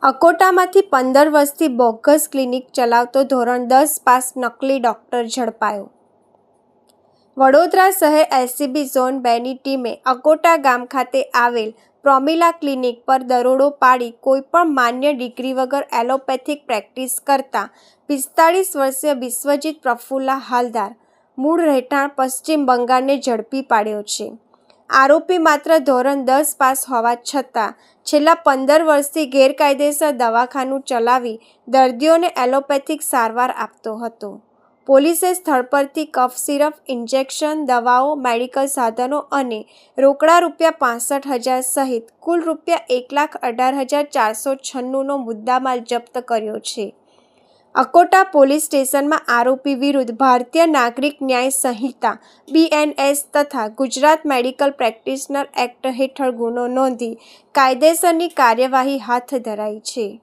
અકોટામાંથી 15 વર્ષથી bogus clinic ચલાવતો ધોરણ 10 પાસ નકલી ડોક્ટર ઝડપાયો. વડોદરા શહેર એલસીબી ઝોન 2ની ટીમે અકોટા ગામ ખાતે આવેલ પ્રોમિલા ક્લિનિક પર દરોડો પાડી કોઈપણ માન્ય ડિગ્રી વગર એલોપેથિક પ્રેક્ટિસ કરતા 45 વર્ષીય બિસ્વજીત પ્રફુલ્લા હાલદાર, મૂળ રહેઠાણ પશ્ચિમ બંગાળને ઝડપી પાડ્યો છે. આરોપી માત્ર ધોરણ 10 પાસ હોવા છતાં છેલ્લા 15 વર્ષથી ગેરકાયદેસર દવાખાનું ચલાવી દર્દીઓને એલોપેથિક સારવાર આપતો હતો. પોલીસે સ્થળ પરથી કફ સિરપ, ઇન્જેક્શન, દવાઓ, મેડિકલ સાધનો અને રોકડા ₹65,000 સહિત કુલ ₹1,18,496નો મુદ્દામાલ જપ્ત કર્યો છે. અકોટા પોલીસ સ્ટેશનમાં આરોપી વિરુદ્ધ ભારતીય નાગરિક ન્યાય સંહિતા (BNS) તથા ગુજરાત મેડિકલ પ્રેક્ટિશનર એક્ટ હેઠળ ગુનો નોંધી કાયદેસરની કાર્યવાહી હાથ ધરાઈ છે.